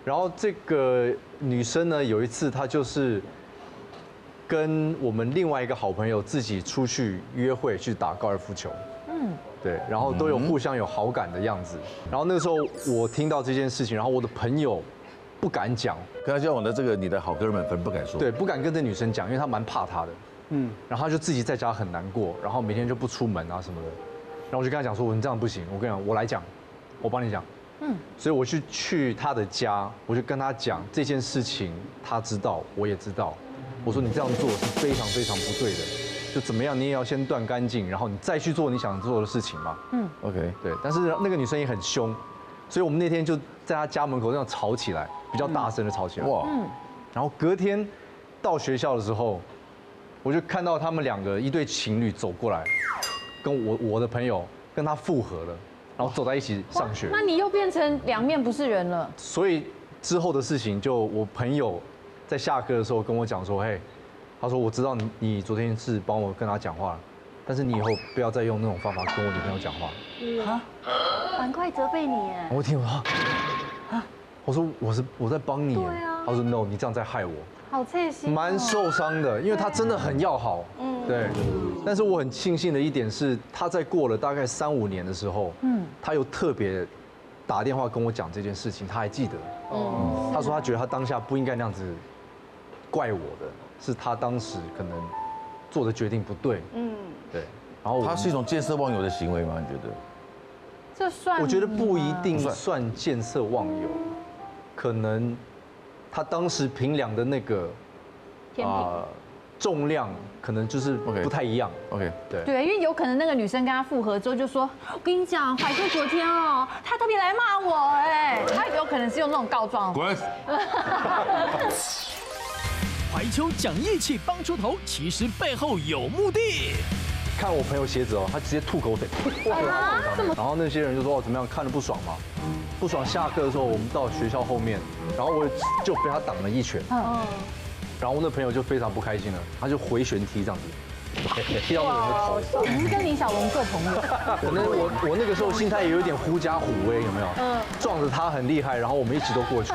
S7: 然后这个女生呢，有一次她就是跟我们另外一个好朋友自己出去约会，去打高尔夫球。对，然后都有互相有好感的样子。然后那个时候我听到这件事情，然后我的朋友不敢讲，
S4: 跟他交往的这个你的好哥们反正不敢说。
S7: 对，不敢跟这女生讲，因为他蛮怕她的。然后他就自己在家很难过，然后每天就不出门啊什么的。然后我就跟他讲说，你这样不行，我跟你讲，我来讲，我帮你讲。所以我去他的家，我就跟他讲这件事情，他知道，我也知道。我说你这样做是非常非常不对的，就怎么样你也要先断干净，然后你再去做你想做的事情嘛。
S4: OK，
S7: 对。但是那个女生也很凶，所以我们那天就在他家门口这样吵起来，比较大声的吵起来。哇。然后隔天到学校的时候，我就看到他们2个一对情侣走过来，跟我的朋友跟他复合了，然后走在一起上学。
S3: 那你又变成两面不是人了。
S7: 所以之后的事情，就我朋友在下课的时候跟我讲说，嘿，他说我知道你昨天是帮我跟他讲话，但是你以后不要再用那种方法跟我女朋友讲话。
S5: 啊，赶快责备你耶！
S7: 我听我说，啊，我说我在帮你。
S5: 对啊。
S7: 他说 no， 你这样在害我。
S3: 好刺心。
S7: 蛮受伤的，因为他真的很要好。对。但是我很庆幸的一点是，他在过了大概3、5年的时候，他又特别打电话跟我讲这件事情，他还记得。他说他觉得他当下不应该那样子怪我的，是他当时可能做的决定不对。对。然后
S4: 他是一种见色忘友的行为吗？你觉得？
S3: 这算？
S7: 我觉得不一定算见色忘友，可能他当时评量的那个重量，可能就是不太一样。
S4: OK，
S7: 对。
S3: 对，因为有可能那个女生跟他复合之后就说：“我跟你讲，怀秋昨天哦，他特别来骂我，哎，他有可能是用那种告状。”
S4: 滚！
S1: 怀秋讲义气帮出头，其实背后有目的。
S7: 看我朋友鞋子哦，他直接吐口水，然后那些人就说：“哦，怎么样？看得不爽吗？不爽。”下课的时候，我们到学校后面，然后我就被他挡了一拳。然后我那朋友就非常不开心了，他就回旋踢这样子，踢到那个人的头。
S3: 你是跟李小龙做朋友？
S7: 可能我那个时候心态也有点狐假虎威，有没有？撞着他很厉害，然后我们一起都过去。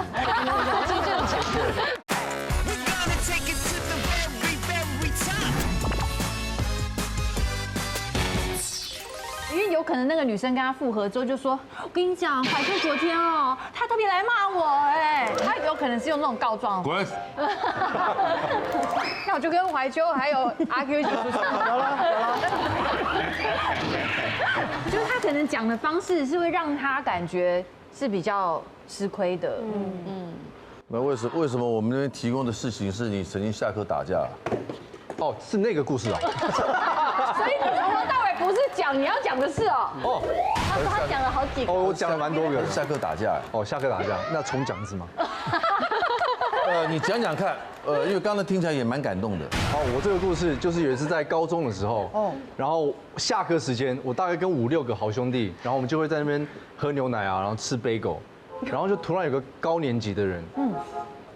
S3: 因为有可能那个女生跟他复合之后就说：“我跟你讲，怀秋昨天哦，他特别来骂我，哎，他有可能是用那种告状。”
S4: 滚！
S3: 那我就跟怀秋还有阿 Q 一起出去。好了。就是他可能讲的方式是会让他感觉是比较吃亏的。
S4: 那为什么我们那边提供的事情是你曾经下课打架？
S7: 哦，是那个故事啊。
S3: 所以你从头到尾不是讲你要讲的事哦。
S5: 他说他讲了好几个。
S7: 哦，我讲了蛮多个。
S4: 下课打架。
S7: 哦，下课打架，那重讲一次吗？
S4: 你讲讲看。因为刚才听起来也蛮感动的。
S7: 我这个故事就是有一次在高中的时候，然后下课时间，我大概跟5、6个好兄弟，然后我们就会在那边喝牛奶啊，然后吃bagel，然后就突然有个高年级的人，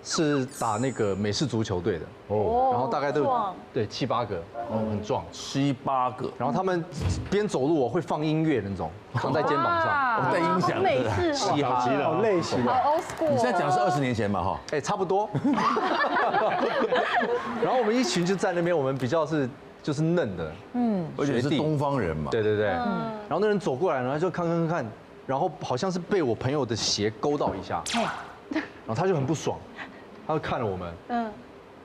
S7: 是打那个美式足球队的，然后大概都对7、8个，很壮
S4: ，7、8个，
S7: 然后他们边走路会放音乐那种，扛在肩膀上，
S4: 带音响，
S5: 美式，
S7: 嘻哈，
S8: 好类型，
S3: 好 old school。
S4: 你现在讲的是20年前嘛，哈，
S7: 哎，差不多。然后我们一群就在那边，我们比较就是嫩的，
S4: 而且是东方人嘛，
S7: 对。然后那人走过来，然后就看，然后好像是被我朋友的鞋勾到一下，然后他就很不爽。他就看了我们，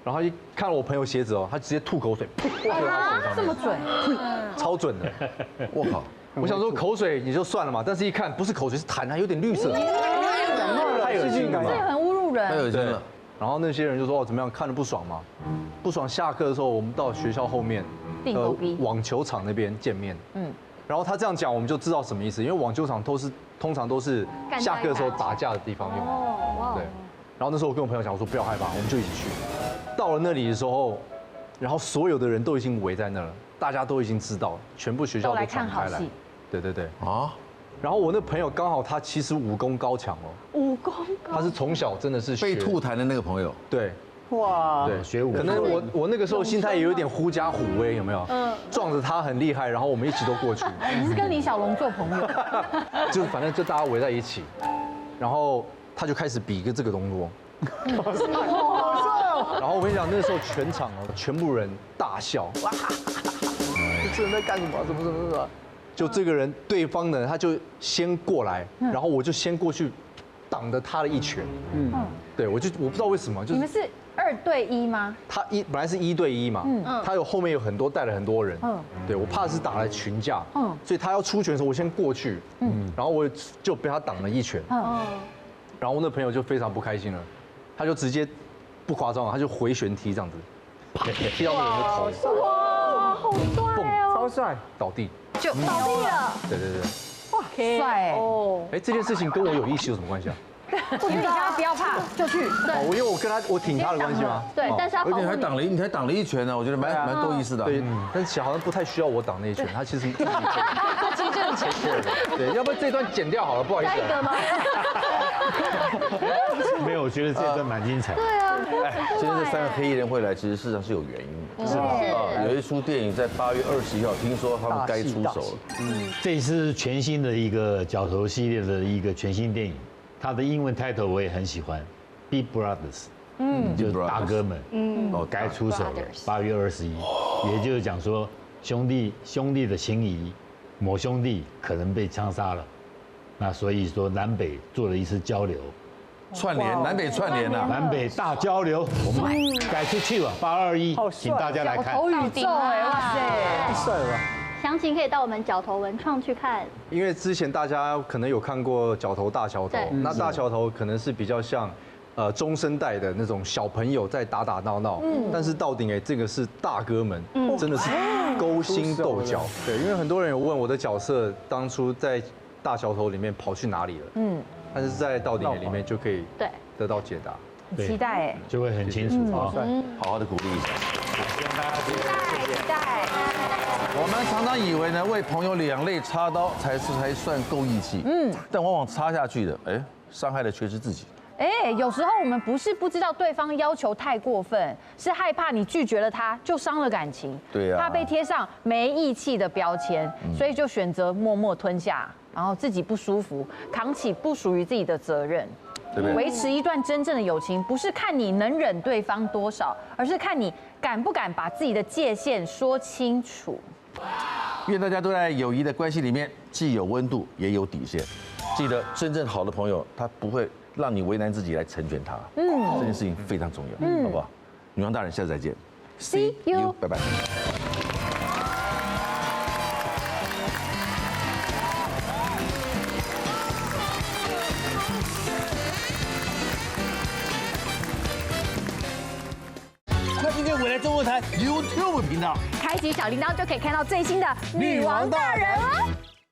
S7: 然后一看了我朋友鞋子哦，他直接吐口水，
S3: 这么准，
S7: 超准的，
S4: 我靠！
S7: 我想说口水也就算了嘛，但是一看不是口水是痰，还有点绿色，太恶心了嘛，
S3: 这也很侮辱人，
S4: 太恶心了。
S7: 然后那些人就说：“哦，怎么样？看得不爽吗？不爽。”下课的时候，我们到学校后面，网球场那边见面。然后他这样讲，我们就知道什么意思，因为网球场通常都是下课的时候打架的地方用。对。然后那时候我跟我朋友讲，我说不要害怕，我们就一起去。到了那里的时候，然后所有的人都已经围在那了，大家都已经知道，全部学校都传开来。对啊。然后我那朋友刚好他其实武功高强哦，
S5: 武功高，
S7: 他是从小真的是
S4: 被吐痰的那个朋友。
S7: 对。
S8: 哇。
S7: 对，
S2: 学武。
S7: 可能我那个时候心态也有点狐假虎威，有没有？撞着他很厉害，然后我们一起都过去。
S3: 你是跟李小龙做朋友？
S7: 就是反正就大家围在一起，然后。他就开始比一个这个动作，然后我跟你讲，那时候全场哦，全部人大笑，哇，这人在干什么？怎么？就这个人，对方呢，他就先过来，然后我就先过去挡着他的一拳，对我不知道为什么，就是
S3: 你们是2对1吗？
S7: 他本来是1对1嘛，他后面有很多带了很多人，对我怕是打来群架，所以他要出拳的时候，我先过去，然后我就被他挡了一拳，然后我那朋友就非常不开心了，他就直接不夸张了，他就回旋踢这样子，踢到那个人的头，
S5: 哇，好帅哦，
S8: 超帅，
S7: 倒地，
S5: 就倒地了，
S7: 对，
S3: 哇，帅
S5: 哦，
S7: 哎，这件事情跟我有义气有什么关系啊？
S3: 因为你叫他不要怕，就去。
S7: 哦，因为我挺他的关系吗？
S5: 对，但是他
S4: 而且你还挡了一拳呢，我觉得蛮够意思的。
S7: 对，但是好像不太需要我挡那一拳，他其实
S11: 他其实就很前的。
S7: 对，要不然这段剪掉好了，不好意思。
S5: 下一个吗？
S2: 没有，我觉得这段蛮精彩。
S5: 对啊。
S4: 哎，今天这3个黑衣人会来，其实事实上是有原因的，
S2: 是吧？
S4: 有一出电影在8月21号，听说他们该出手了。
S2: 这一次全新的一个角头系列的一个全新电影，它的英文 title 我也很喜欢 ，Big Brothers，就是大哥们，该出手了。8月21，也就是讲说兄弟的情谊，某兄弟可能被枪杀了，那所以说南北做了一次交流。
S4: 串联，南北串联啊，
S2: 南北大交流，我们改出去吧，821，请大家来看。
S3: 头宇宙哎，哇塞，
S8: 太帅了吧！
S5: 详情可以到我们角头文创去看。
S7: 因为之前大家可能有看过角头大桥头，那大桥头可能是比较像中生代的那种小朋友在打打闹闹，但是到底这个是大哥们，真的是勾心斗角。对，因为很多人有问我的角色当初在大桥头里面跑去哪里了，但是在到底里面就可以得到解答。
S3: 很期待哎，
S2: 就会很清楚啊，
S4: 好好的鼓励一下。
S3: 期待。
S4: 我们常常以为呢，为朋友两肋插刀才算够义气，但往往插下去的，伤害的却是自己。
S3: 有时候我们不是不知道对方要求太过分，是害怕你拒绝了他就伤了感情，
S4: 对呀，
S3: 怕被贴上没义气的标签，所以就选择默默吞下，然后自己不舒服，扛起不属于自己的责任。
S4: 对不对？
S3: 维持一段真正的友情，不是看你能忍对方多少，而是看你敢不敢把自己的界限说清楚。
S4: 愿大家都在友谊的关系里面，既有温度，也有底线。记得，真正好的朋友，他不会让你为难自己来成全他。这件事情非常重要，好不好？女王大人，下次再见
S3: See you，
S4: 拜拜。快订阅未来中文台 YouTube 频道，
S3: 开启小铃铛就可以看到最新的女王大人哦。